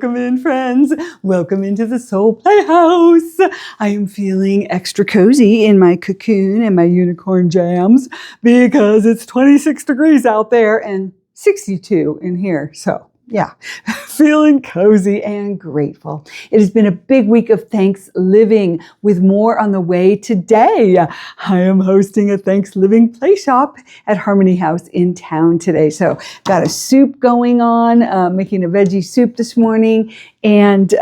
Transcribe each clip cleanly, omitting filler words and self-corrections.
Welcome in, friends. Welcome into the Soul Playhouse. I am feeling extra cozy in my cocoon and my unicorn jams because it's 26 degrees out there and 62 in here. So yeah, feeling cozy and grateful. It has been a big week of ThanksLiving with more on the way today. I am hosting a ThanksLiving play shop at Harmony House in town today. So got a soup going on, making a veggie soup this morning, and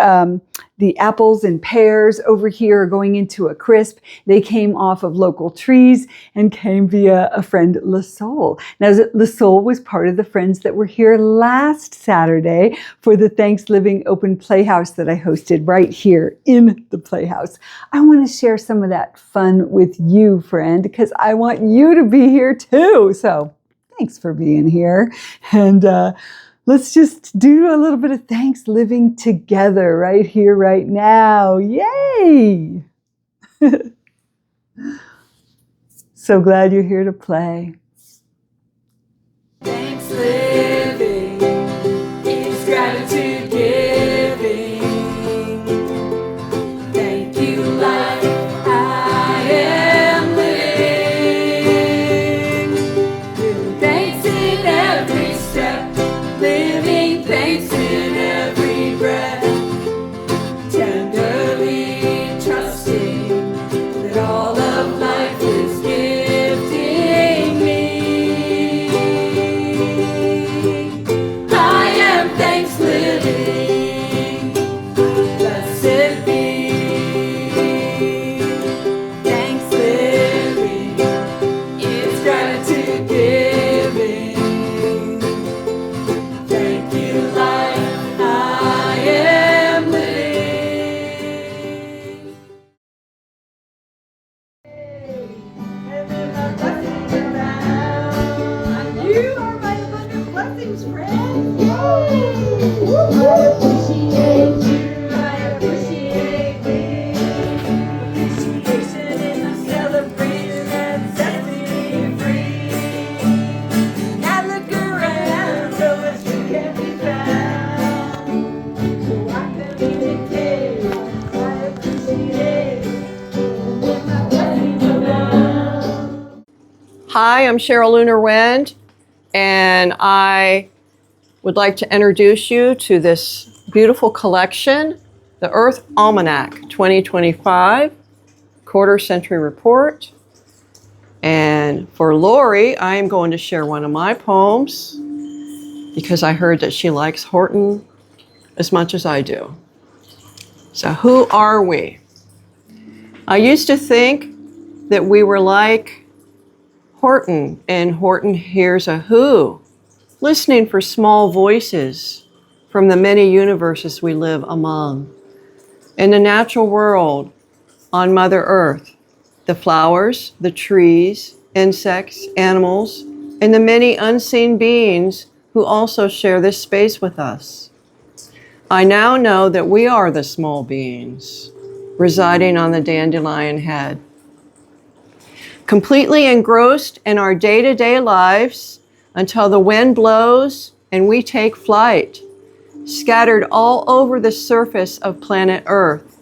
the apples and pears over here are going into a crisp. They came off of local trees and came via a friend, LaSoul. Now, LaSoul was part of the friends that were here last Saturday for the ThanksLiving Open Playhouse that I hosted right here in the Playhouse. I want to share some of that fun with you, friend, because I want you to be here too. So thanks for being here. And let's just do a little bit of ThanksLiving together right here, right now. Yay! So glad you're here to play. ThanksLiving is gratitude giving. Thank you, life, I am living. Giving thanks in every step, living thanks in every breath. Tenderly trusting that all of life is gifting me. I am ThanksLiving, blessed be. ThanksLiving is gratitude giving. Thank you, life, I am living. You are my abundant blessings, friend. I appreciate you. I appreciate me. Appreciation is a celebration that sets me free. I look around, so much you can be found. So I communicate. I appreciate with my blessings around. Hi, I'm Cheryl Lunar Wind, and I would like to introduce you to this beautiful collection, the Earth Almanac 2025 Quarter Century Report. And for Laurie, I am going to share one of my poems because I heard that she likes Horton as much as I do. So who are we? I used to think that we were like Horton, and Horton hears a who, listening for small voices from the many universes we live among. In the natural world, on Mother Earth, the flowers, the trees, insects, animals, and the many unseen beings who also share this space with us. I now know that we are the small beings residing on the dandelion head. Completely engrossed in our day-to-day lives until the wind blows and we take flight, scattered all over the surface of planet Earth,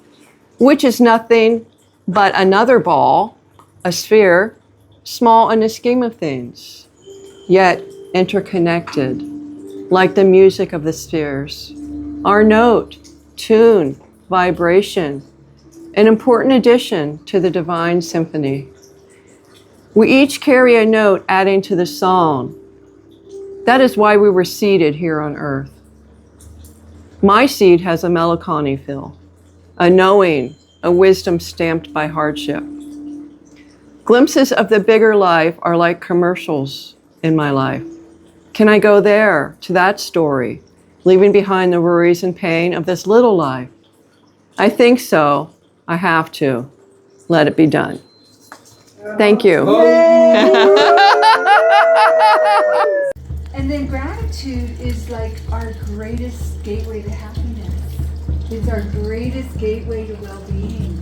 which is nothing but another ball, a sphere, small in the scheme of things, yet interconnected, like the music of the spheres. Our note, tune, vibration, an important addition to the divine symphony. We each carry a note adding to the song. That is why we were seeded here on earth. My seed has a melancholy feel, a knowing, a wisdom stamped by hardship. Glimpses of the bigger life are like commercials in my life. Can I go there, to that story, leaving behind the worries and pain of this little life? I think so. I have to. Let it be done. Thank you. And then gratitude is like our greatest gateway to happiness. It's our greatest gateway to well-being.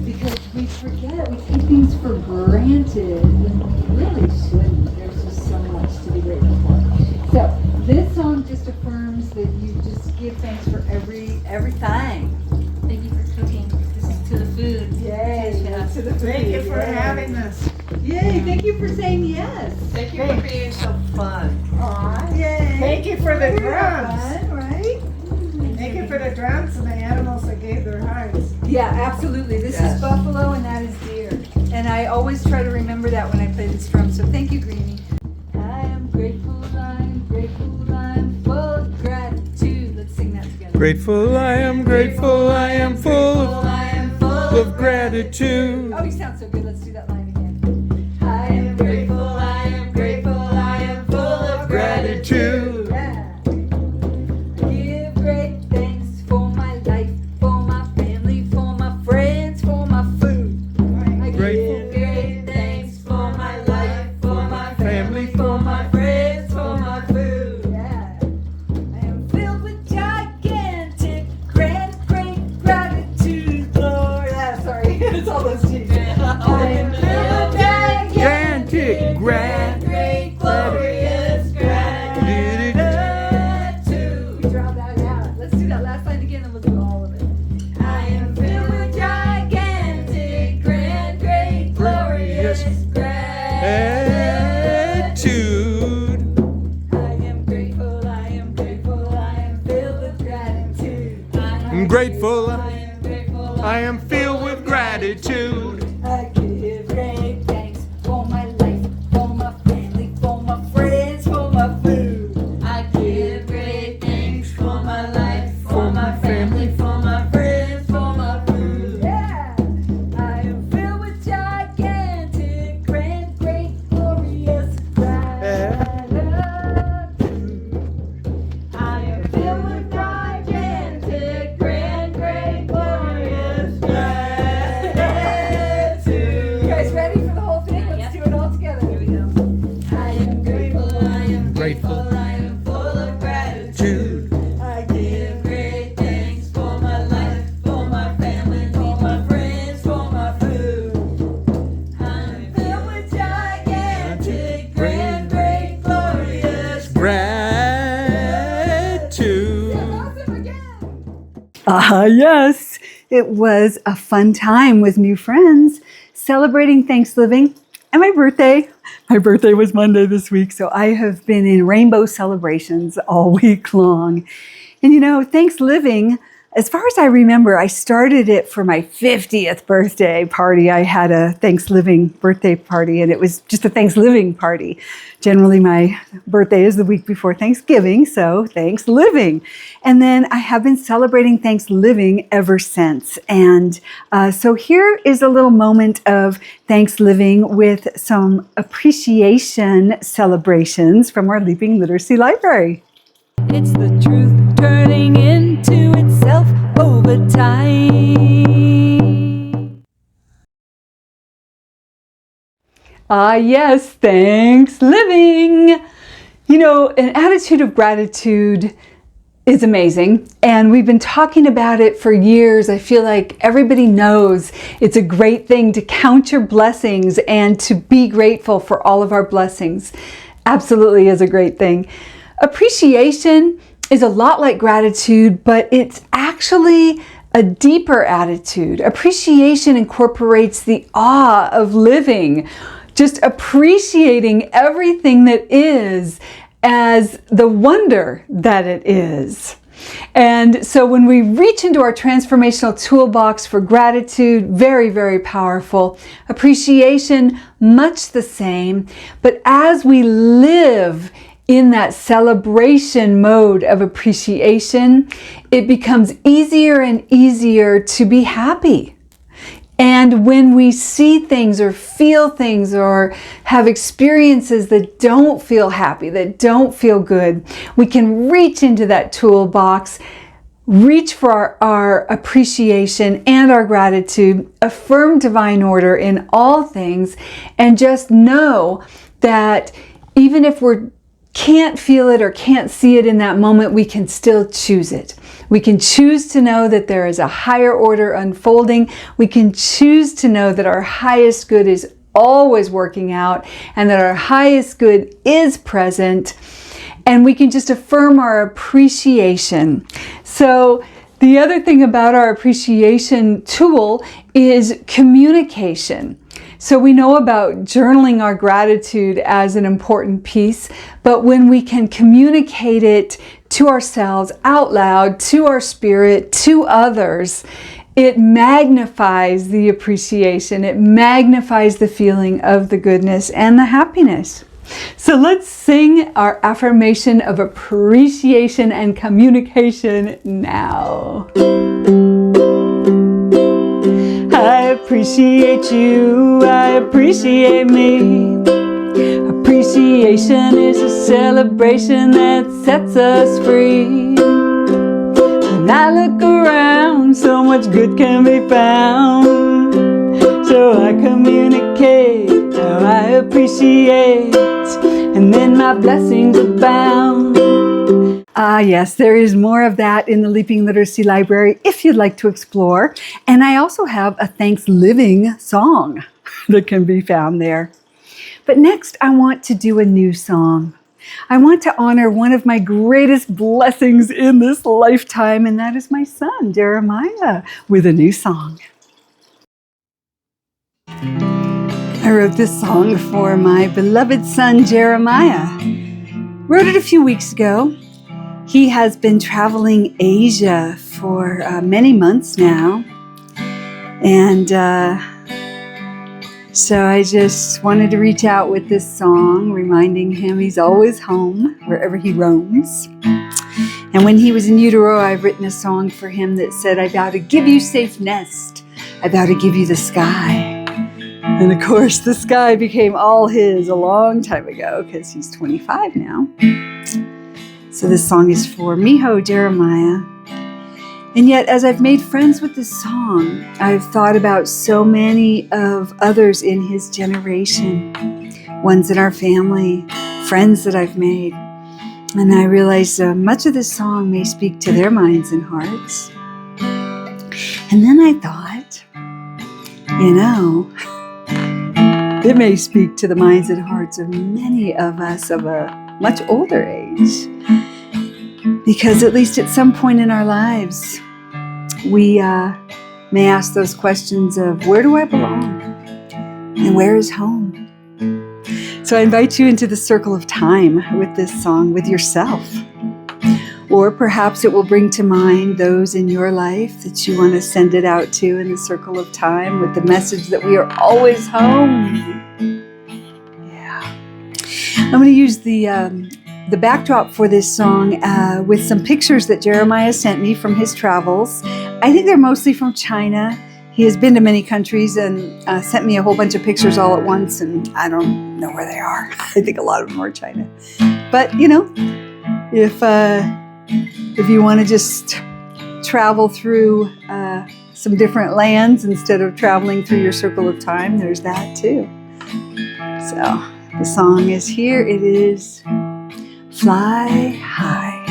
Because we forget, we take things for granted when we really shouldn't. There's just so much to be grateful for. So this song just affirms that you just give thanks for every for saying yes. Thank you for being so fun. Aw, Yay. thank you for the drums. Fun, right? Thank you for the drums and the animals that gave their hearts. Yeah, absolutely. This Yes. is buffalo and that is deer. And I always try to remember that when I play this drum. So thank you, Greenie. I am grateful, I'm full of gratitude. Let's sing that together. Grateful, I am grateful, I am full of gratitude. Oh, you sound so good. Let's do that line again. I am grateful, I am full of Gratitude. Yeah. I give great thanks for my life, for my family, for my friends, for my food. I give great thanks for my life, for my family, for my friends, for my food. Yeah. I am filled with gigantic, great gratitude, Lord. Yeah, sorry, it's all those G's. I am filled with Gigantic great, glorious gratitude. We dropped that out. Let's do that last line again and we'll do all of it. I am filled with gigantic, great, glorious gratitude. Attitude. I am grateful, I am filled with gratitude. I'm grateful, I am grateful, I am filled with gratitude. I give great thanks for my life, for my family, for my friends, for my food. I give great thanks for my life, for my family, for my friends, for my food. Yeah, I am filled with gigantic, great, glorious gratitude. I am filled with gigantic, great, glorious gratitude. You guys ready for the whole thing? Let's do it all together. Here we go. I am grateful, I am Grateful. I am full of gratitude. I give great thanks for my life, for my family, for my friends, for my food. I'm filled with gigantic, great, glorious Gratitude. awesome again. Yes. It was a fun time with new friends celebrating ThanksLiving and my birthday. My birthday was Monday this week, so I have been in rainbow celebrations all week long. And you know, ThanksLiving, as far as I remember, I started it for my 50th birthday party. I had a ThanksLiving birthday party, and it was just a ThanksLiving party. Generally, my birthday is the week before Thanksgiving, so ThanksLiving. And then I have been celebrating ThanksLiving ever since. And so here is a little moment of ThanksLiving with some appreciation celebrations from our Leaping Literacy Library. It's the truth turning into itself over time. Ah, yes, ThanksLiving. You know, an attitude of gratitude is amazing, and we've been talking about it for years. I feel like everybody knows it's a great thing to count your blessings and to be grateful for all of our blessings. Absolutely is a great thing. Appreciation is a lot like gratitude, but it's actually a deeper attitude. Appreciation incorporates the awe of living, just appreciating everything that is as the wonder that it is. And so when we reach into our transformational toolbox for gratitude, very, very powerful. Appreciation, much the same. But as we live in that celebration mode of appreciation, it becomes easier and easier to be happy. And when we see things or feel things or have experiences that don't feel happy, that don't feel good, we can reach into that toolbox, reach for our appreciation and our gratitude, affirm divine order in all things, and just know that even if we can't feel it or can't see it in that moment, we can still choose it. We can choose to know that there is a higher order unfolding. We can choose to know that our highest good is always working out and that our highest good is present. And we can just affirm our appreciation. So the other thing about our appreciation tool is communication. So we know about journaling our gratitude as an important piece, but when we can communicate it to ourselves out loud, to our spirit, to others, it magnifies the appreciation, it magnifies the feeling of the goodness and the happiness. So let's sing our affirmation of appreciation and communication now. I appreciate you, I appreciate me. Appreciation is a celebration that sets us free. When I look around, so much good can be found. So I communicate how I appreciate, and then my blessings abound. Ah, yes, there is more of that in the Leaping Literacy Library if you'd like to explore. And I also have a ThanksLiving song that can be found there. But next, I want to do a new song. I want to honor one of my greatest blessings in this lifetime, and that is my son, Jeremiah, with a new song. I wrote this song for my beloved son, Jeremiah. Wrote it a few weeks ago. He has been traveling Asia for many months now. And so I just wanted to reach out with this song, reminding him he's always home wherever he roams. And when he was in utero, I've written a song for him that said, I vow to give you safe nest. I vow to give you the sky. And of course, the sky became all his a long time ago because he's 25 now. So this song is for Miho Jeremiah. And yet, as I've made friends with this song, I've thought about so many of others in his generation, ones in our family, friends that I've made. And I realized much of this song may speak to their minds and hearts. And then I thought, it may speak to the minds and hearts of many of us of a much older age. Because at least at some point in our lives, we may ask those questions of, where do I belong? And where is home? So I invite you into the circle of time with this song with yourself. Or perhaps it will bring to mind those in your life that you want to send it out to in the circle of time with the message that we are always home. Yeah. I'm going to use the backdrop for this song with some pictures that Jeremiah sent me from his travels. I think they're mostly from China. He has been to many countries and sent me a whole bunch of pictures all at once, and I don't know where they are. I think a lot of them are China. But, if you want to just travel through some different lands instead of traveling through your circle of time, there's that too. So the song is here. It is Fly High.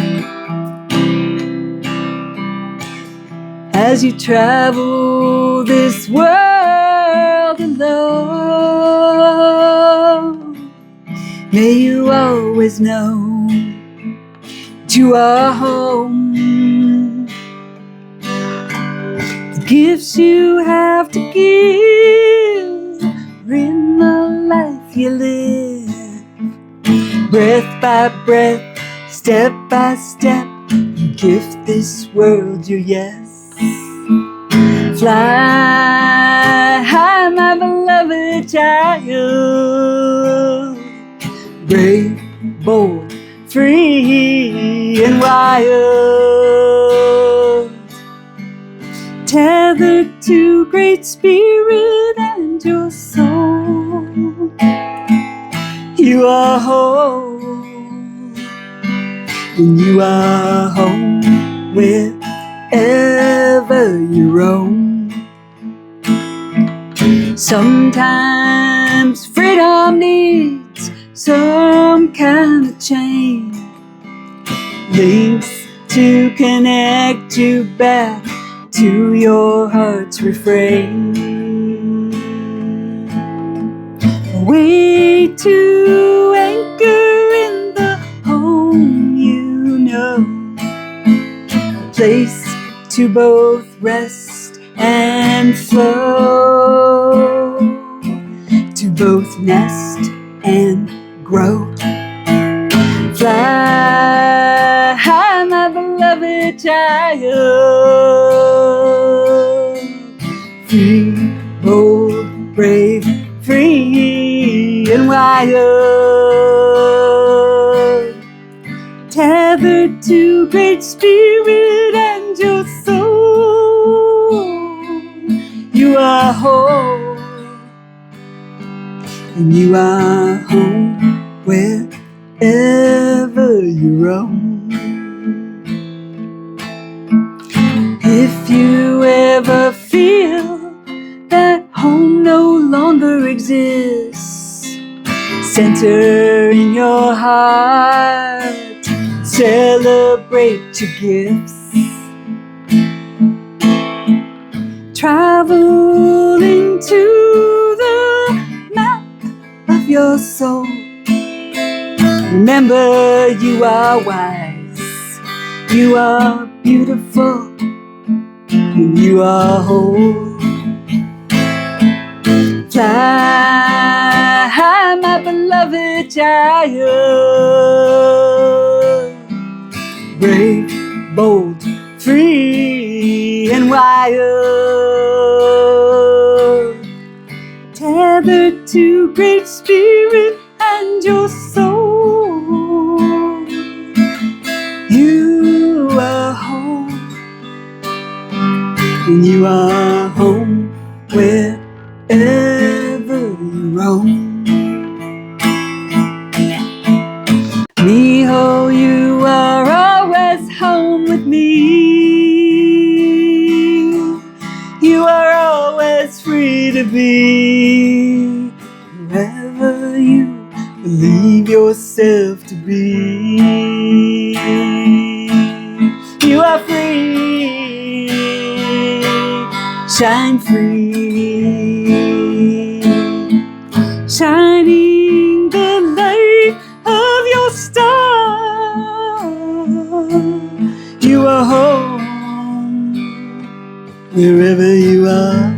As you travel this world alone, may you always know that you are home. The gifts you have to give are in the life you live. Breath by breath, step by step, you gift this world your yes. Fly high, my beloved child. Brave, bold, free and wild. Tethered to Great Spirit and your soul. You are home, and you are home wherever you roam. Sometimes freedom needs some kind of chain, links to connect you back to your heart's refrain. A way to anchor in the home you know, a place to both rest and flow. nest and grow. Fly high, my beloved child. Free, bold, brave, free and wild. Tethered to Great Spirit and your soul. You are whole, and you are home wherever you roam. If you ever feel that home no longer exists, center in your heart, celebrate your gifts. Travel into the map of your soul. Remember, you are wise, you are beautiful, and you are whole. Fly high, my beloved child. Brave, bold, free and wild. Tethered to Great Spirit and your soul. You are home, and you are home wherever you roam. Miho, you are always home with me. You are always free to be whoever you believe yourself to be. You are free, shine free, shining the light of your star. You are home wherever you are.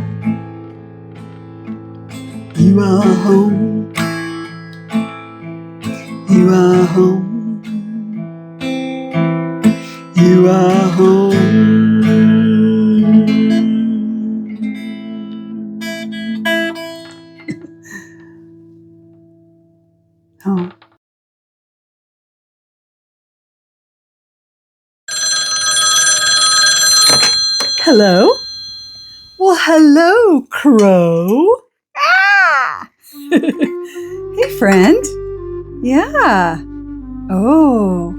You are home. You are home. You are home. Home. Hello? Well, hello, Crow. Ah! Hey, friend. Yeah. Oh,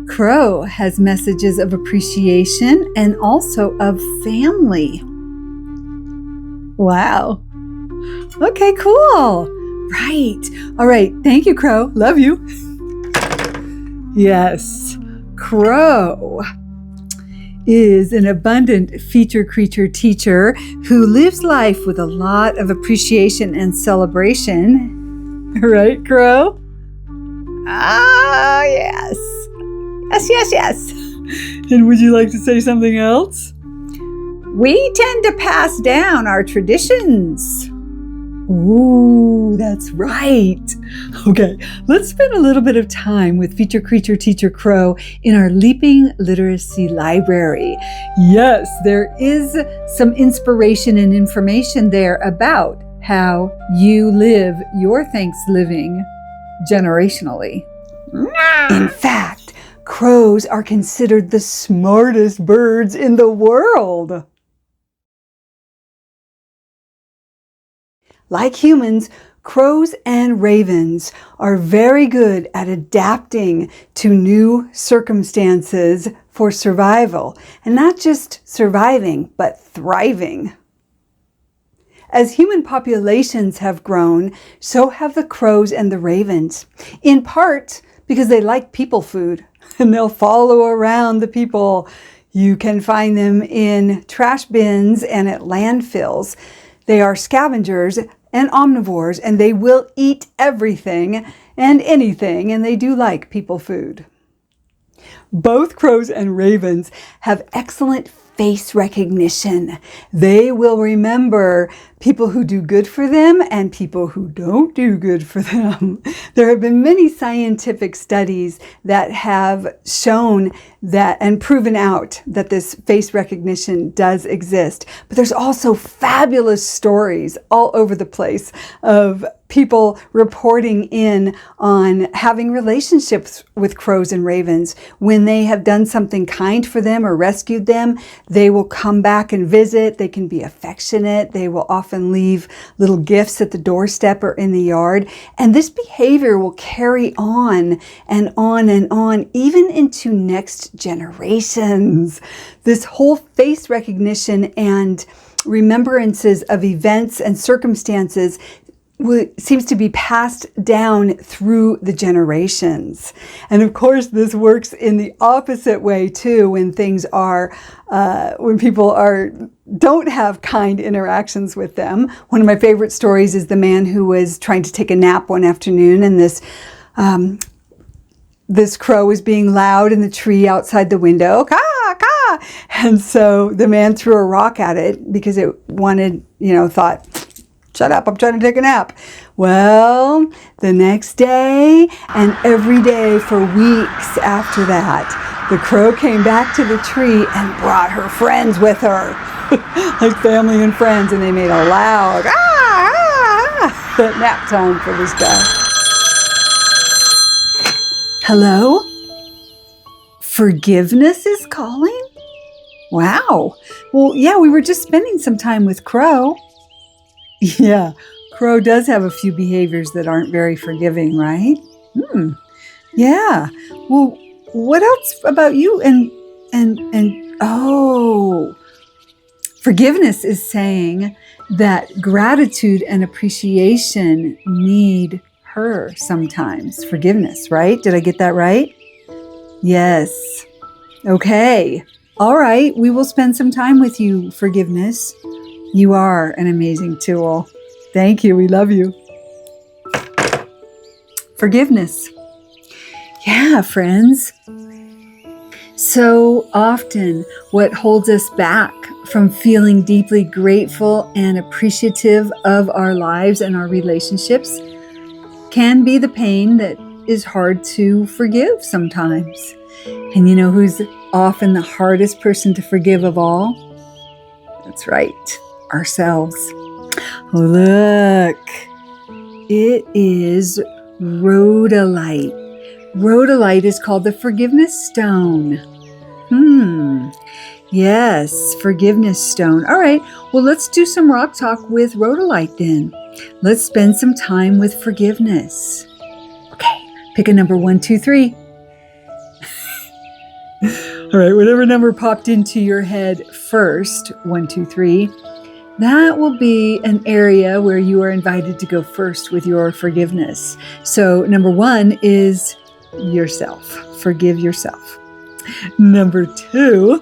Crow has messages of appreciation and also of family. Wow. Okay, cool. Right. All right. Thank you, Crow. Love you. Yes, Crow is an abundant feature creature teacher who lives life with a lot of appreciation and celebration. Right, Crow? Ah, yes. Yes, yes, yes. And would you like to say something else? We tend to pass down our traditions. Ooh, that's right. Okay, let's spend a little bit of time with feature creature teacher Crow in our Leaping Literacy Library. Yes, there is some inspiration and information there about how you live your ThanksLiving generationally. In fact, crows are considered the smartest birds in the world. Like humans, crows and ravens are very good at adapting to new circumstances for survival, and not just surviving, but thriving. As human populations have grown, so have the crows and the ravens, in part because they like people food, and they'll follow around the people. You can find them in trash bins and at landfills. They are scavengers and omnivores, and they will eat everything and anything, and they do like people food. Both crows and ravens have excellent face recognition. They will remember people who do good for them and people who don't do good for them. There have been many scientific studies that have shown that and proven out that this face recognition does exist. But there's also fabulous stories all over the place of people reporting in on having relationships with crows and ravens. When they have done something kind for them or rescued them, they will come back and visit. They can be affectionate. They will often leave little gifts at the doorstep or in the yard. And this behavior will carry on and on and on, even into next generations. This whole face recognition and remembrances of events and circumstances seems to be passed down through the generations. And of course, this works in the opposite way too, when things are, when people don't have kind interactions with them. One of my favorite stories is the man who was trying to take a nap one afternoon, and this crow was being loud in the tree outside the window, caw, caw. And so the man threw a rock at it because it wanted, thought, shut up, I'm trying to take a nap. Well, the next day and every day for weeks after that, the crow came back to the tree and brought her friends with her, like family and friends, and they made a loud, at nap time for this guy. Hello? Forgiveness is calling? Wow. Well, yeah, we were just spending some time with Crow. Yeah, Crow does have a few behaviors that aren't very forgiving, right? Yeah. Well, what else about you? Forgiveness is saying that gratitude and appreciation need her sometimes. Forgiveness, right? Did I get that right? Yes. Okay. All right. We will spend some time with you, Forgiveness. You are an amazing tool. Thank you. We love you. Forgiveness. Yeah, friends. So often, what holds us back from feeling deeply grateful and appreciative of our lives and our relationships can be the pain that is hard to forgive sometimes. And you know who's often the hardest person to forgive of all? That's right. Ourselves. Look, it is Rhodonite. Rhodonite is called the forgiveness stone. Yes, forgiveness stone. All right, well, let's do some rock talk with Rhodonite then. Let's spend some time with forgiveness. Okay, pick a number 1, 2, 3. All right, whatever number popped into your head first, 1, 2, 3, that will be an area where you are invited to go first with your forgiveness. So number 1 is yourself. Forgive yourself. Number 2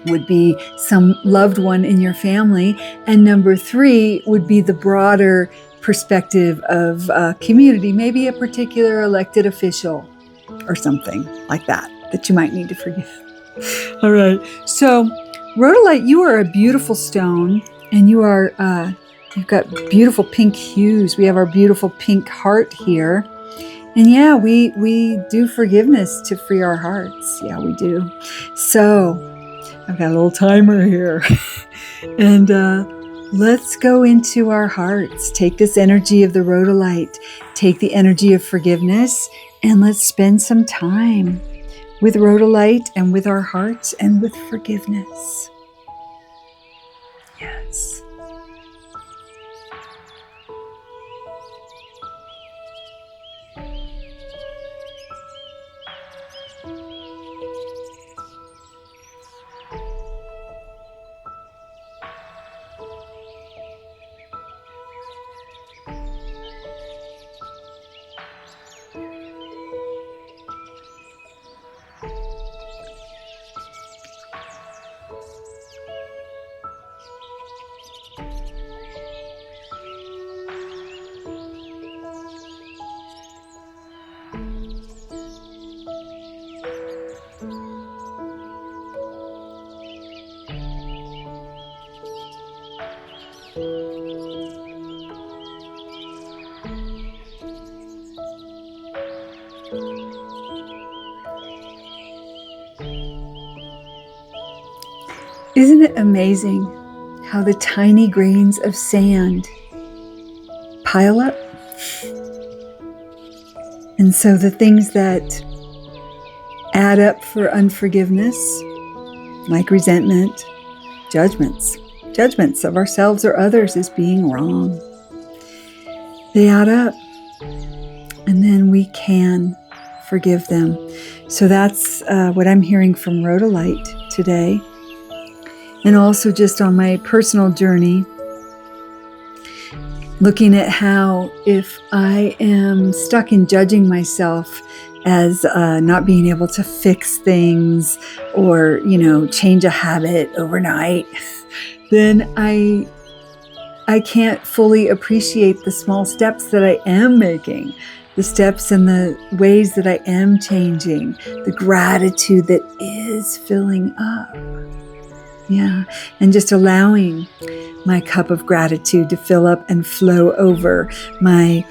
would be some loved one in your family. And number 3 would be the broader perspective of a community, maybe a particular elected official or something like that you might need to forgive. All right. So Rhodonite, you are a beautiful stone, and you are, you've got beautiful pink hues. We have our beautiful pink heart here. And yeah, we do forgiveness to free our hearts. Yeah, we do. So I've got a little timer here. And let's go into our hearts. Take this energy of the Rhodonite. Take the energy of forgiveness, and let's spend some time with Rhodonite and with our hearts and with forgiveness. Yes. Isn't it amazing how the tiny grains of sand pile up? And so the things that add up for unforgiveness, like resentment, judgments of ourselves or others as being wrong, they add up. And then we can forgive them. So that's what I'm hearing from Rhodonite today. And also just on my personal journey, looking at how if I am stuck in judging myself as not being able to fix things or, change a habit overnight, then I can't fully appreciate the small steps that I am making, the steps and the ways that I am changing, the gratitude that is filling up. Yeah, and just allowing my cup of gratitude to fill up and flow over, my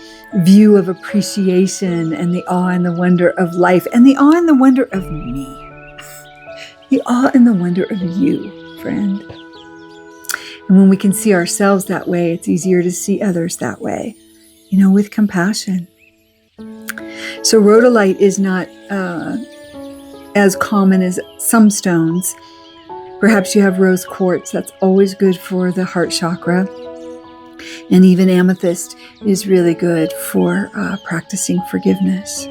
view of appreciation and the awe and the wonder of life and the awe and the wonder of me. The awe and the wonder of you, friend. And when we can see ourselves that way, it's easier to see others that way, with compassion. So rhodolite is not as common as some stones. Perhaps you have rose quartz. That's always good for the heart chakra. And even amethyst is really good for practicing forgiveness.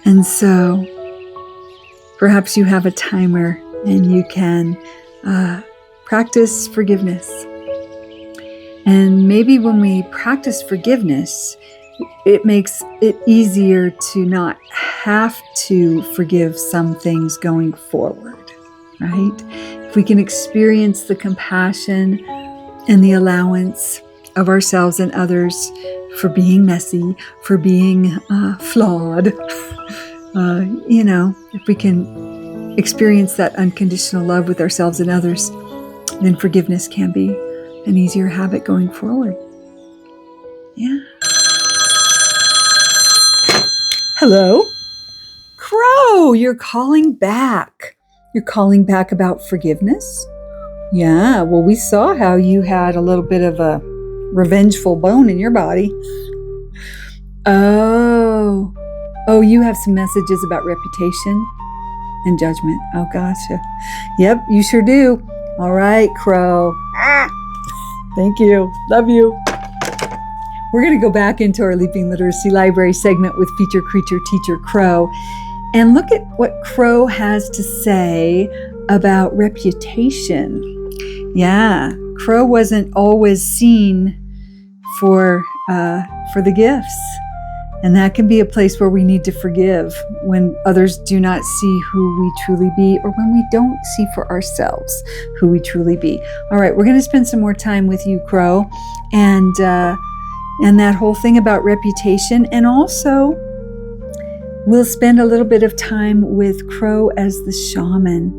And so perhaps you have a timer and you can practice forgiveness. And maybe when we practice forgiveness, it makes it easier to not have to forgive some things going forward, right? If we can experience the compassion and the allowance of ourselves and others for being messy, for being flawed, if we can experience that unconditional love with ourselves and others, then forgiveness can be an easier habit going forward. Yeah. Hello? Crow, you're calling back. You're calling back about forgiveness? Yeah, well, we saw how you had a little bit of a revengeful bone in your body. Oh, you have some messages about reputation and judgment. Oh, gotcha. Yep, you sure do. All right, Crow. Thank you. Love you. We're going to go back into our Leaping Literacy Library segment with feature creature teacher Crow and look at what Crow has to say about reputation. Yeah, Crow wasn't always seen for the gifts. And that can be a place where we need to forgive when others do not see who we truly be or when we don't see for ourselves who we truly be. All right, we're going to spend some more time with you, Crow, and that whole thing about reputation. And also, we'll spend a little bit of time with Crow as the shaman.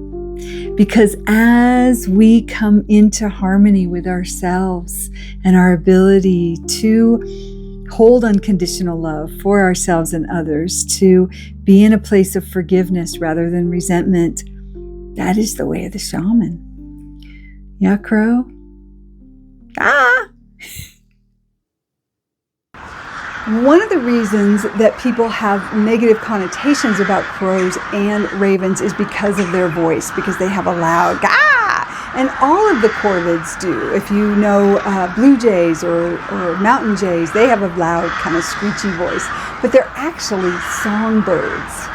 Because as we come into harmony with ourselves and our ability to hold unconditional love for ourselves and others, to be in a place of forgiveness rather than resentment, that is the way of the shaman. Yeah, Crow? One of the reasons that people have negative connotations about crows and ravens is because of their voice, because they have a loud and all of the corvids do. If you know blue jays or mountain jays, they have a loud kind of screechy voice, but they're actually songbirds.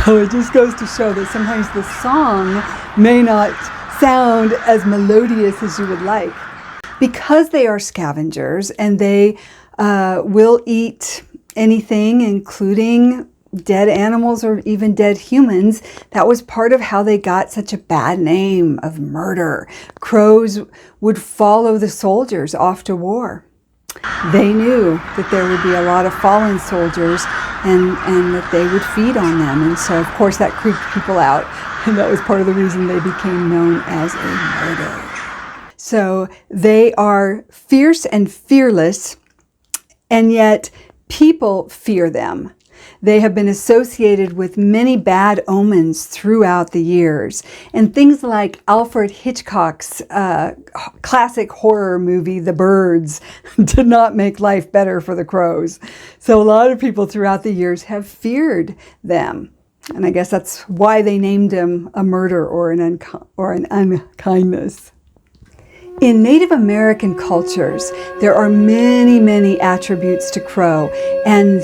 So it just goes to show that sometimes the song may not sound as melodious as you would like. Because they are scavengers and they will eat anything, including dead animals or even dead humans. That was part of how they got such a bad name of murder. Crows would follow the soldiers off to war. They knew that there would be a lot of fallen soldiers and that they would feed on them. And so, of course, that creeped people out. And that was part of the reason they became known as a murder. So they are fierce and fearless, and yet People fear them. They have been associated with many bad omens throughout the years. And things like Alfred Hitchcock's classic horror movie, The Birds, did not make life better for the crows. So a lot of people throughout the years have feared them. And I guess that's why they named him a murder or an unkindness. In Native American cultures, there are many, many attributes to crow, and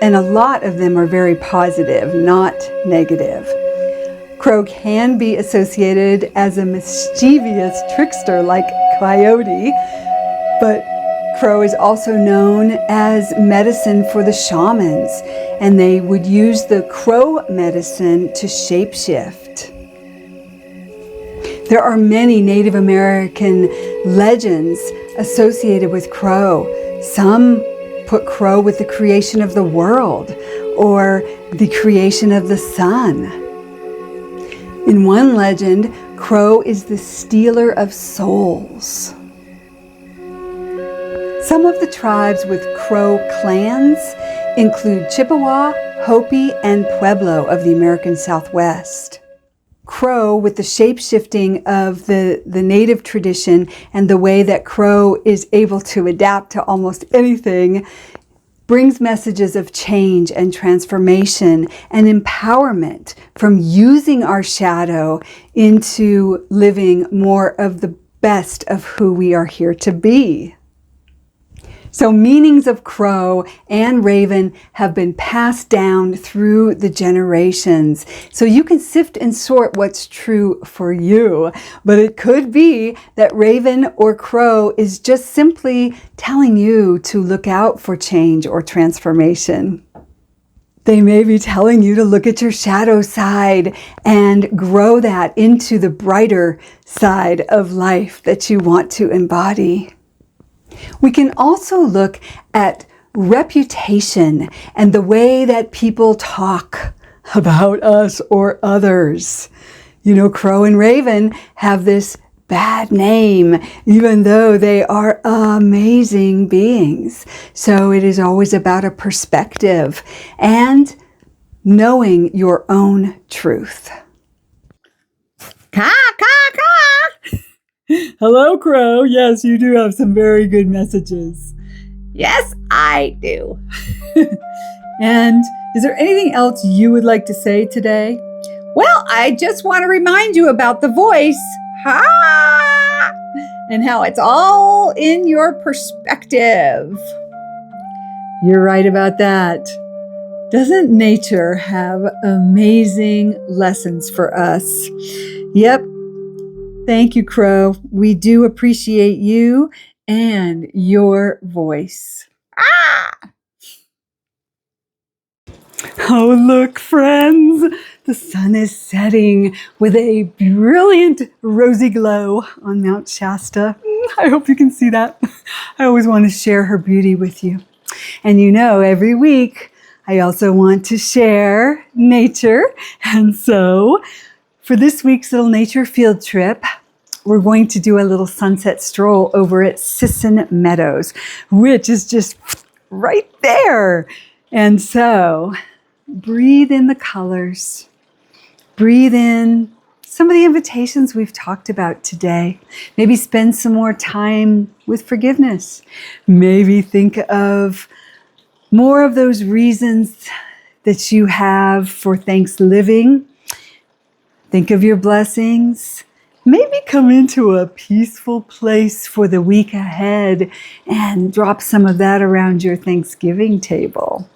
a lot of them are very positive, not negative. Crow can be associated as a mischievous trickster like coyote, but crow is also known as medicine for the shamans, and they would use the crow medicine to shapeshift. There are many Native American legends associated with crow. Some put crow with the creation of the world or the creation of the sun. In one legend, crow is the stealer of souls. Some of the tribes with crow clans include Chippewa, Hopi, and Pueblo of the American Southwest. Crow, with the shape-shifting of the native tradition and the way that crow is able to adapt to almost anything, brings messages of change and transformation and empowerment from using our shadow into living more of the best of who we are here to be. So meanings of crow and raven have been passed down through the generations. So you can sift and sort what's true for you. But it could be that raven or crow is just simply telling you to look out for change or transformation. They may be telling you to look at your shadow side and grow that into the brighter side of life that you want to embody. We can also look at reputation and the way that people talk about us or others. You know, crow and raven have this bad name, even though they are amazing beings. So it is always about a perspective and knowing your own truth. Caw, caw, caw. Hello, Crow. Yes, you do have some very good messages. Yes, I do. And is there anything else you would like to say today? Well, I just want to remind you about the voice. Ha! And how it's all in your perspective. You're right about that. Doesn't nature have amazing lessons for us? Yep. Thank you, Crow. We do appreciate you and your voice. Ah! Oh, look, friends. The sun is setting with a brilliant rosy glow on Mount Shasta. I hope you can see that. I always want to share her beauty with you. And you know, every week, I also want to share nature. And so, for this week's little nature field trip, we're going to do a little sunset stroll over at Sisson Meadows, which is just right there. And so, breathe in the colors. Breathe in some of the invitations we've talked about today. Maybe spend some more time with forgiveness. Maybe think of more of those reasons that you have for ThanksLiving. Think of your blessings. Maybe come into a peaceful place for the week ahead and drop some of that around your Thanksgiving table.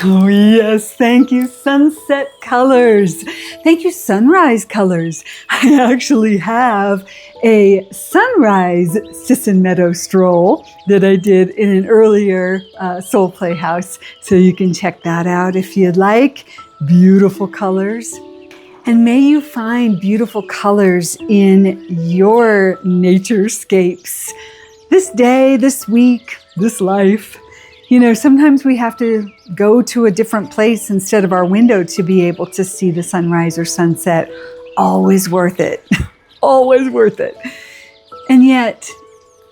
Oh, yes. Thank you, sunset colors. Thank you, sunrise colors. I actually have a sunrise Sisson Meadows stroll that I did in an earlier Soul Playhouse. So you can check that out if you'd like. Beautiful colors. And may you find beautiful colors in your naturescapes this day, this week, this life. You know, sometimes we have to go to a different place instead of our window to be able to see the sunrise or sunset. Always worth it. Always worth it. And yet,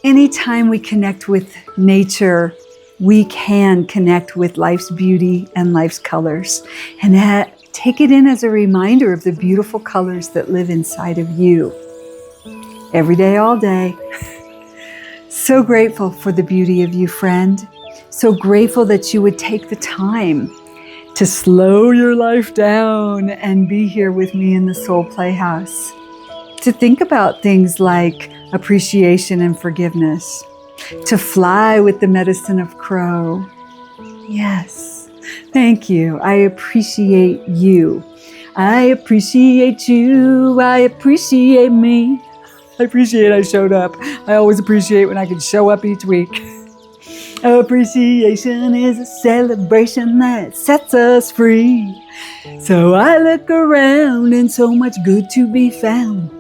anytime we connect with nature, we can connect with life's beauty and life's colors. And take it in as a reminder of the beautiful colors that live inside of you. Every day, all day. So grateful for the beauty of you, friend. So grateful that you would take the time to slow your life down and be here with me in the Soul Playhouse. To think about things like appreciation and forgiveness. To fly with the medicine of crow. Yes, thank you. I appreciate you. I appreciate you. I appreciate me. I appreciate I showed up. I always appreciate when I can show up each week. Appreciation is a celebration that sets us free. So I look around and so much good to be found.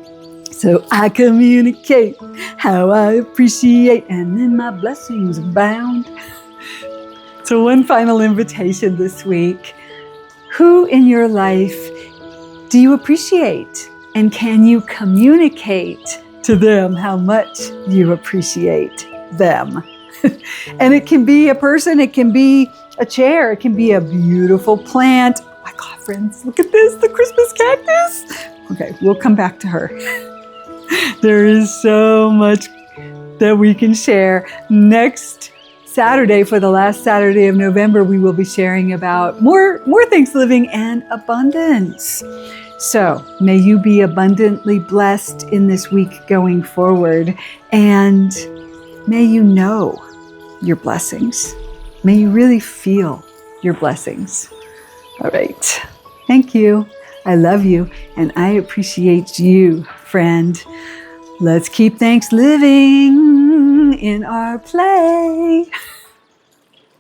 So I communicate how I appreciate, and then my blessings abound. So one final invitation this week. Who in your life do you appreciate? And can you communicate to them how much you appreciate them? And it can be a person, it can be a chair, it can be a beautiful plant. Oh my God, friends, look at this, the Christmas cactus. Okay, we'll come back to her. There is so much that we can share. Next Saturday, for the last Saturday of November, we will be sharing about more ThanksLiving and abundance. So may you be abundantly blessed in this week going forward, and may you know your blessings. May you really feel your blessings. All right. Thank you. I love you, and I appreciate you, friend. Let's keep ThanksLiving in our play.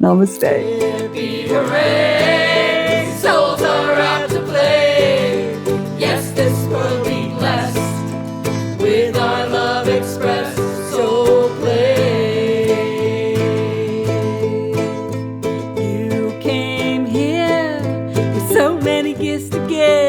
Namaste. Yippee hooray, souls are out to play. Yes, this world be blessed with our love expressed. Soul play. You came here with so many gifts to give.